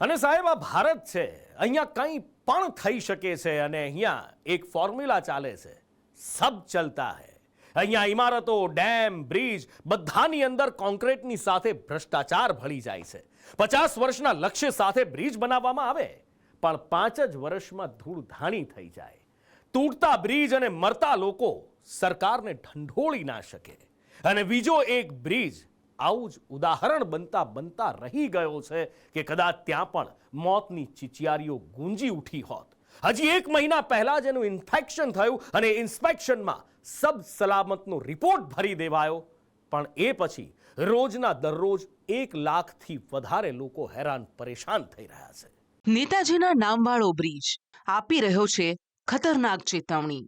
અને સાહેબ આ ભારત છે, અહીંયા કંઈ પણ થઈ શકે છે અને અહીંયા એક ફોર્મ્યુલા ચાલે છે, સબ ચલતા હૈ. અહીંયા ઇમારતો, ડેમ, બ્રિજ બધાની અંદર કોન્ક્રીટની સાથે ભ્રષ્ટાચાર ભળી જાય છે. 50 વર્ષના લક્ષ્ય સાથે બ્રિજ બનાવવામાં આવે પણ 5 જ વર્ષમાં ધૂળધાણી થઈ જાય. તૂટતા બ્રિજ અને મરતા લોકો સરકારને ઢંઢોળી ના શકે. અને બીજો એક બ્રિજ આવું જ ઉદાહરણ બનતા બનતા રહી ગયો છે કે કદાચ ત્યાં પણ મોતની ચિચિયારીઓ ગુંજી ઉઠી હોત. હજી 1 મહિના પહેલા જ એનું ઇન્ફેક્શન થયું અને ઇન્સ્પેક્શનમાં સબ સલામતનો રિપોર્ટ ભરી દેવાયો. પણ એ પછી રોજના દરરોજ 1 લાખથી વધારે લોકો હેરાન પરેશાન થઈ રહ્યા છે. નેતાજીના નામવાળો બ્રિજ આપી રહ્યો છે ખતરનાક ચેતવણી.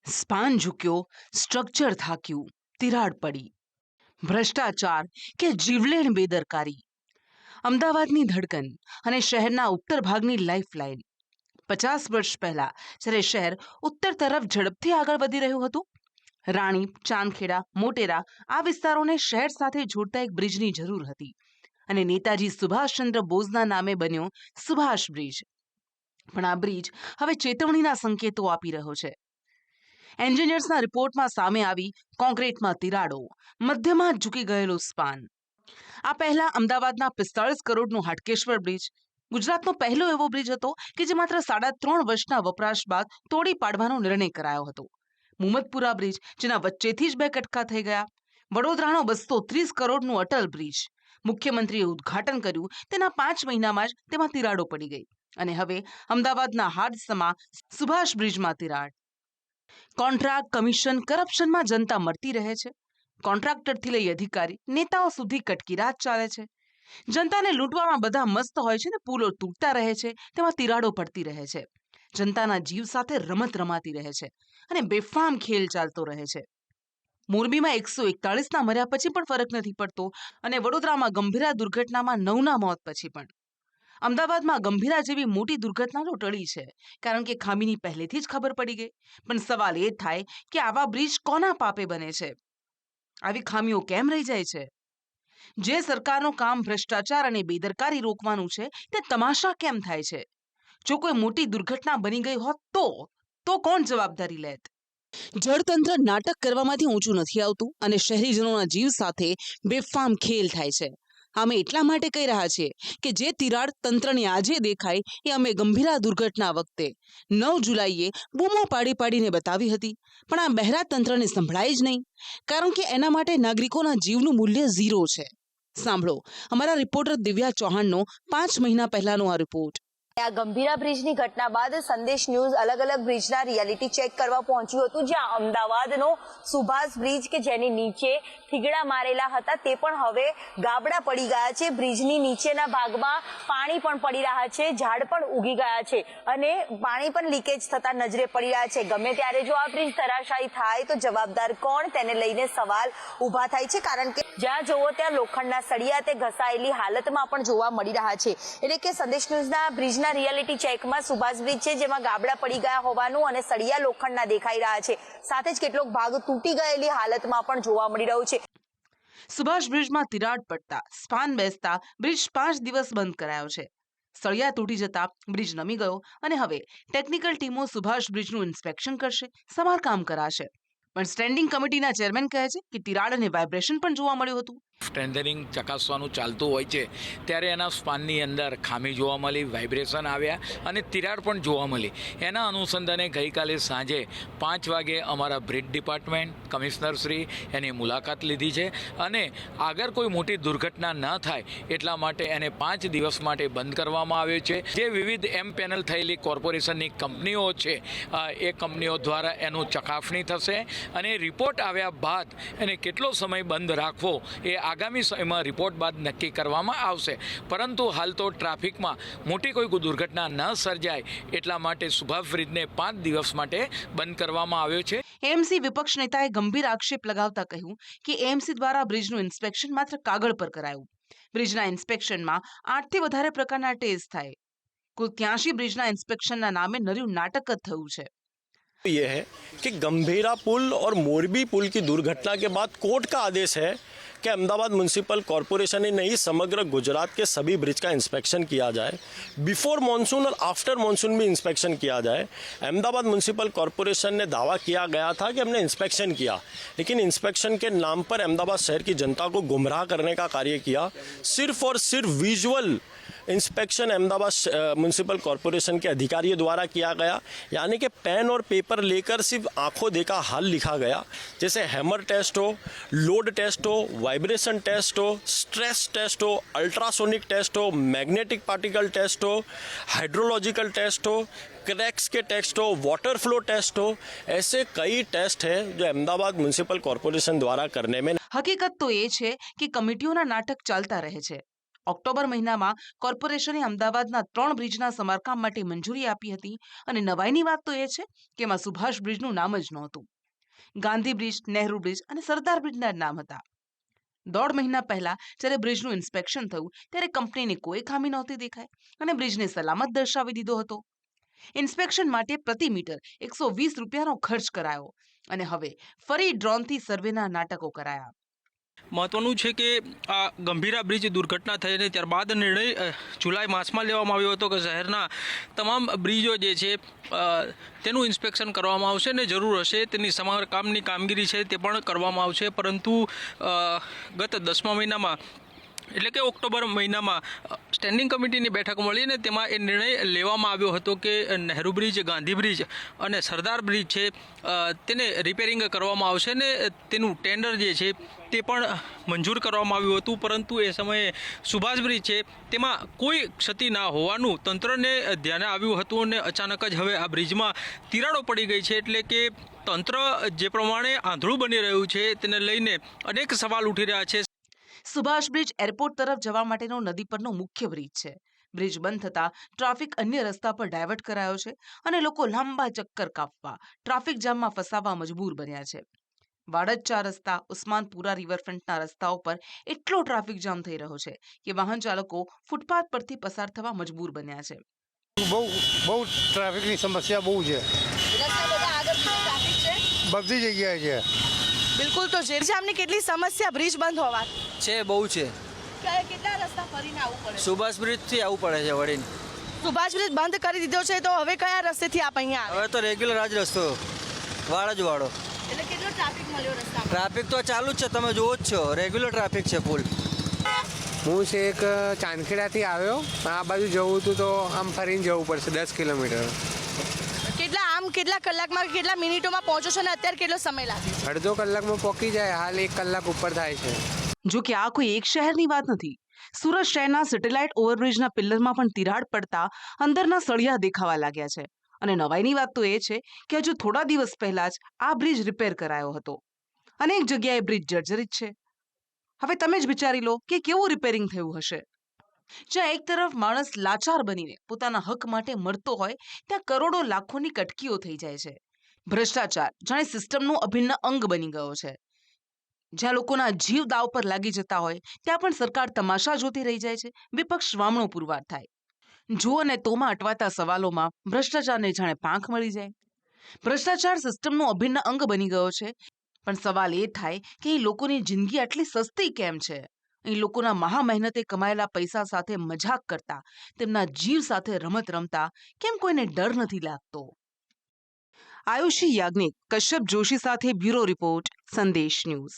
સ્પાન ઝૂક્યો, સ્ટ્રક્ચર થાક્યું, તિરાડ પડી. ભ્રષ્ટાચાર કે જીવલેણ બેદરકારી. અમદાવાદની ધડકન અને શહેરના ઉત્તર ભાગની લાઇફલાઇન. 50 વર્ષ પહેલા જ્યારે શહેર ઉત્તર તરફ ઝડપથી આગળ વધી રહ્યું હતું, રાણી, ચાંદખેડા, મોટેરા આ વિસ્તારોને શહેર સાથે જોડતા એક બ્રિજની જરૂર હતી અને નેતાજી સુભાષચંદ્ર બોઝના નામે બન્યો સુભાષ બ્રિજ. પણ આ બ્રિજ હવે ચેતવણીના સંકેતો આપી રહ્યો છે. એન્જિનિયર્સના રિપોર્ટમાં સામે આવી કોન્ક્રીટમાં તિરાડો, મધ્યમાં ઝૂકી ગયેલો સ્પાન. આ પહેલા અમદાવાદના 45 કરોડનો હાટકેશ્વર બ્રિજ ગુજરાતનો પહેલો એવો બ્રિજ હતો કે જે માત્ર 3.5 વર્ષના વપરાશ બાદ તોડી પાડવાનો નિર્ણય કરાયો હતો. મુમતપુરા બ્રિજ જેના વચ્ચેથી જ 2 કટકા થઈ ગયા. વડોદરાનો 230 કરોડનું અટલ બ્રિજ મુખ્યમંત્રીએ ઉદ્ઘાટન કર્યું તેના 5 મહિનામાં જ તેમાં તિરાડો પડી ગઈ. અને હવે અમદાવાદના હાડસમાં સુભાષ બ્રિજમાં તિરાડ. કોન્ટ્રાક્ટ, કમિશન, કરપ્શનમાં જનતા મરતી રહે છે. કોન્ટ્રાક્ટરથી લઈ અધિકારી, નેતાઓ સુધી કટકી રાત ચાલે છે. જનતાને લૂંટવામાં બધા મસ્ત હોય છે ને પુલો તૂટતા રહે છે, તેમાં તિરાડો પડતી રહે છે. જનતાના જીવ સાથે રમત રમાતી રહે છે અને બેફામ ખેલ ચાલતો રહે છે. મોરબીમાં 141ના મર્યા પછી પણ ફરક નથી પડતો અને વડોદરામાં ગંભીરા દુર્ઘટનામાં 9ના મોત પછી પણ. અમદાવાદમાં ગંભીરા જેવી મોટી દુર્ઘટના તો ટળી છે કારણ કે ખામીની પહેલેથી જ ખબર પડી ગઈ. પણ સવાલ એ થાય કે આવા બ્રિજ કોના પાપે બને છે? આવી ખામીઓ કેમ રહી જાય છે? જે સરકારનું કામ ભ્રષ્ટાચાર અને બેદરકારી રોકવાનું છે તે તમાશા કેમ થાય છે? જો કોઈ મોટી દુર્ઘટના બની ગઈ હોત તો કોણ જવાબદારી લેત? જળતંત્ર નાટક કરવામાંથી ઊંચું નથી આવતું અને શહેરીજનોના જીવ સાથે બેફામ ખેલ થાય છે. અમે એટલા માટે કહી રહ્યા છીએ કે જે તિરાડ તંત્રને આજે દેખાય એ અમે ગંભીરા દુર્ઘટના વખતે 9 જુલાઈએ બૂમો પાડીને બતાવી હતી. પણ આ બહેરા તંત્રને સંભળાય જ નહીં કારણ કે એના માટે નાગરિકોના જીવનું મૂલ્ય 0 છે. સાંભળો અમારા રિપોર્ટર દિવ્યા ચૌહાણનો 5 મહિના પહેલાનો આ રિપોર્ટ. આ ગંભીરા બ્રિજની ઘટના બાદ સંદેશ ન્યૂઝ અલગ અલગ બ્રિજના રિયાલિટી ચેક કરવા પહોંચ્યું હતું, જ્યાં અમદાવાદનો સુભાષ બ્રિજ કે જેની નીચે થીગડા મારેલા હતા તે પણ હવે ગાબડા પડી ગયા છે. બ્રિજની નીચેના ભાગમાં પાણી પણ પડી રહ્યા છે, ઝાડ પણ ઉગી ગયા છે અને પાણી પણ લીકેજ થતા નજરે પડી રહ્યા છે. ગમે ત્યારે જો આ બ્રિજ ધરાશાયી થાય તો જવાબદાર કોણ, તેને લઈને સવાલ ઉભા થાય છે કારણ કે જ્યાં જોવો ત્યાં લોખંડના સળિયા તે ઘસાયેલી હાલતમાં પણ જોવા મળી રહ્યા છે. એટલે કે સંદેશ ન્યૂઝના બ્રિજ રિયાલિટી ચેકમાં સુભાષ બ્રિજ છે જેમાં ગાબડા પડી ગયા હોવાનું અને સળિયા લોખંડના દેખાઈ રહ્યા છે. સાથે જ કેટલોક ભાગ તૂટી ગયેલી હાલતમાં પણ જોવા મળી રહ્યું છે. સુભાષ બ્રિજમાં તિરાડ પડતા, સ્પાન બેસતા બ્રિજ 5 દિવસ બંધ કરાયો છે. સળિયા તૂટી જતા બ્રિજ નમી ગયો અને હવે ટેકનિકલ ટીમો સુભાષ બ્રિજનું ઇન્સ્પેક્શન કરશે, સમારકામ કરાશે. પણ સ્ટેન્ડિંગ કમિટીના ચેરમેન કહે છે કે તિરાડ અને વાઇબ્રેશન પણ જોવા મળ્યું હતું. ટેન્ડરિંગ ચકાસવાનું ચાલતું હોય છે ત્યારે એના સ્પાનની અંદર ખામી જોવા મળી, વાઇબ્રેશન આવ્યા અને તિરાડ પણ જોવા મળી. એના અનુસંધાને ગઈકાલે સાંજે 5 વાગે અમારા બ્રિજ ડિપાર્ટમેન્ટ, કમિશનરશ્રી એની મુલાકાત લીધી છે અને આગળ કોઈ મોટી દુર્ઘટના ન થાય એટલા માટે એને 5 દિવસ માટે બંધ કરવામાં આવ્યો છે. જે વિવિધ પેનલ થયેલી કોર્પોરેશનની કંપનીઓ છે એ કંપનીઓ દ્વારા એનું ચકાસણી થશે અને રિપોર્ટ આવ્યા બાદ એને કેટલો સમય બંધ રાખવો એ આગામી સમયમાં રિપોર્ટ બાદ નક્કી કરવામાં આવશે. પરંતુ હાલ તો ટ્રાફિકમાં મોટી કોઈ દુર્ઘટના ન સર્જાય એટલા માટે સુભાષ બ્રિજને 5 દિવસ માટે બંધ કરવામાં આવ્યો છે. એએમસી વિપક્ષ નેતાએ ગંભીર આક્ષેપ લગાવતા કહ્યું કે એએમસી દ્વારા બ્રિજનું ઇન્સ્પેક્શન માત્ર કાગળ પર કરાયું. બ્રિજના ઇન્સ્પેક્શનમાં 8થી વધારે પ્રકારના ટેસ્ટ થાય. કુલ 83 બ્રિજના ઇન્સ્પેક્શનના નામે નર્યું નાટક જ થયું છે. ये है कि गंभीरा पुल और मोरबी पुल की दुर्घटना के बाद कोर्ट का आदेश है कि अहमदाबाद म्यूनसिपल कॉरपोरेशन ही नहीं समग्र गुजरात के सभी ब्रिज का इंस्पेक्शन किया जाए, बिफोर मॉनसून और आफ्टर मॉनसून भी इंस्पेक्शन किया जाए। अहमदाबाद म्यूनसिपल कॉरपोरेशन ने दावा किया गया था कि हमने इंस्पेक्शन किया, लेकिन इंस्पेक्शन के नाम पर अहमदाबाद शहर की जनता को गुमराह करने का कार्य किया। सिर्फ और सिर्फ visual inspection Ahmedabad municipal corporation के अधिकारियों द्वारा किया गया, यानी कि पेन और पेपर लेकर सिर्फ आंखों देखा हाल लिखा गया। जैसे हैमर टेस्ट हो, लोड टेस्ट हो, वाइब्रेशन टेस्ट हो, स्ट्रेस टेस्ट हो, अल्ट्रासोनिक टेस्ट हो, मैग्नेटिक पार्टिकल टेस्ट हो, हाइड्रोलॉजिकल टेस्ट हो, क्रैक्स के टेस्ट हो, वाटर फ्लो टेस्ट हो, ऐसे कई टेस्ट हैं जो अहमदाबाद म्यूनसिपल कॉरपोरेशन द्वारा करने में। હકીકત તો એ છે કે કમિટીઓના નાટક ચાલતા રહે છે. ઓક્ટોબર મહિનામાં કોર્પોરેશને અમદાવાદના 3 બ્રિજના સમારકામ માટે મંજૂરી આપી હતી અને નવાઈની વાત તો એ છે કે એમાં સુભાષ બ્રિજનું નામ જ નહોતું. ગાંધી બ્રિજ, નહેરુ બ્રિજ અને સરદાર બ્રિજના જ નામ હતા. 1.5 મહિના પહેલા જ્યારે બ્રિજનું ઇન્સ્પેક્શન થયું ત્યારે કંપનીને કોઈ ખામી નહોતી દેખાઈ અને બ્રિજને સલામત દર્શાવી દીધો હતો. ઇન્સ્પેક્શન માટે પ્રતિ મીટર 120 રૂપિયાનો ખર્ચ કરાયો અને હવે ફરી ડ્રોનથી સર્વેના નાટકો કરાયા. મહત્વનું છે કે આ ગંભીરા બ્રિજ દુર્ઘટના થઈ અને ત્યારબાદ નિર્ણય જુલાઈ માસમાં લેવામાં આવ્યો હતો કે શહેરના તમામ બ્રિજો જે છે તેનું ઇન્સ્પેક્શન કરવામાં આવશે અને જરૂર હશે તેની સમારકામની કામગીરી છે તે પણ કરવામાં આવશે. પરંતુ ગત 10મા મહિનામાં એટલે કે ઓક્ટોબર મહિનામાં સ્ટેન્ડિંગ કમિટીની બેઠક મળી ને તેમાં એ નિર્ણય લેવામાં આવ્યો હતો કે નહેરુ બ્રિજ, ગાંધી બ્રિજ અને સરદાર બ્રિજ છે તેને રિપેરિંગ કરવામાં આવશે ને તેનું ટેન્ડર જે છે તે પણ મંજૂર કરવામાં આવ્યું હતું. પરંતુ એ સમયે સુભાષ બ્રિજ છે તેમાં કોઈ ક્ષતિ ના હોવાનું તંત્રને ધ્યાને આવ્યું હતું અને અચાનક જ હવે આ બ્રિજમાં તિરાડો પડી ગઈ છે. એટલે કે તંત્ર જે પ્રમાણે આંધળું બની રહ્યું છે તેને લઈને અનેક સવાલ ઉઠી રહ્યા છે. સુભાષ બ્રિજ એરપોર્ટ તરફ જવા માટેનો નદી પરનો મુખ્ય બ્રિજ છે. બ્રિજ બંધ થતા ટ્રાફિક અન્ય રસ્તા પર ડાયવર્ટ કરાયો છે અને લોકો લાંબા ચક્કર કાપવા, ટ્રાફિક જામમાં ફસાવા મજબૂર બન્યા છે. વાડજ 4 રસ્તા, ઉસ્માનપુરા રિવરફ્રન્ટના રસ્તાઓ પર એટલો ટ્રાફિક જામ થઈ રહ્યો છે કે વાહન ચાલકો ફૂટપાથ પરથી પસાર થવા મજબૂર બન્યા છે. બહુ ટ્રાફિકની સમસ્યા બહુ છે, બધી જગ્યાએ છે. બિલકુલ. તો ઝેરજામની કેટલી સમસ્યા બ્રિજ બંધ હોવા છે, બહુ છે. કેટલા રસ્તા ફરીને આવવું પડે? સુભાષ બ્રિજથી આવવું પડે છે વળીને. સુભાષ બ્રિજ બંધ કરી દીધો છે તો હવે કયા રસ્તેથી આપ અહીંયા આવે? હવે તો રેગ્યુલર આજ રસ્તો વાળો. એટલે કેટલો ટ્રાફિક મળ્યો રસ્તા? ટ્રાફિક તો ચાલુ જ છે, તમે જુઓ જ છો, રેગ્યુલર ટ્રાફિક છે ફૂલ. હું છે એક ચાંદખેડાથી આવ્યો, આ બાજુ જવું હતું તો આમ ફરીને જવું પડશે 10 કિલોમીટર. કેટલા કલાકમાં કેટલા મિનિટોમાં પહોંચો છો અને અત્યારે કેટલો સમય લાગે? અડધો કલાકમાં પહોંચી જાય, હાલ 1 કલાક ઉપર થાય છે. જો કે આ કોઈ એક શહેરની વાત નથી. સુરત શહેરના સેટેલાઇટ ઓવરબ્રિજના પિલ્લરમાં પણ તિરાડ પડતા અંદરના સળિયા દેખાવા લાગ્યા છે. અને નવાઈની વાત તો એ છે કે હજુ થોડા દિવસ પહેલા જ આ બ્રિજ રિપેર કરાયો હતો. અનેક જગ્યાએ બ્રિજ જર્જરિત છે. હવે તમે જ વિચારી લો કે કેવું રિપેરિંગ થયું હશે. જ્યાં એક તરફ માણસ લાચાર બનીને પોતાના હક માટે મરતો હોય ત્યાં કરોડો લાખોની કટકીઓ થઈ જાય છે. ભ્રષ્ટાચાર જાણે સિસ્ટમનું અભિન્ન અંગ બની ગયો છે. જ્યાં લોકોના જીવ દાવ પર લાગી જતા હોય ત્યાં પણ સરકાર તમાશા જોતી રહી જાય છે. વિપક્ષ વામણો પુરવાર થાય. જો અને તોમાં અટવાતા સવાલોમાં ભ્રષ્ટાચારને જાણે પાંખ મળી જાય. ભ્રષ્ટાચાર સિસ્ટમનું અભિન્ન અંગ બની ગયો છે. પણ સવાલ એ થાય કે એ લોકોની જિંદગી આટલી સસ્તી કેમ છે? અહીં લોકોના મહા મહેનતે કમાયેલા પૈસા સાથે મજાક કરતા, તેમના જીવ સાથે રમત રમતા કેમ કોઈને ડર નથી લાગતો? આયુષી યાજ્ઞિક, કશ્યપ જોશી સાથે બ્યુરો રિપોર્ટ, સંદેશ ન્યૂઝ.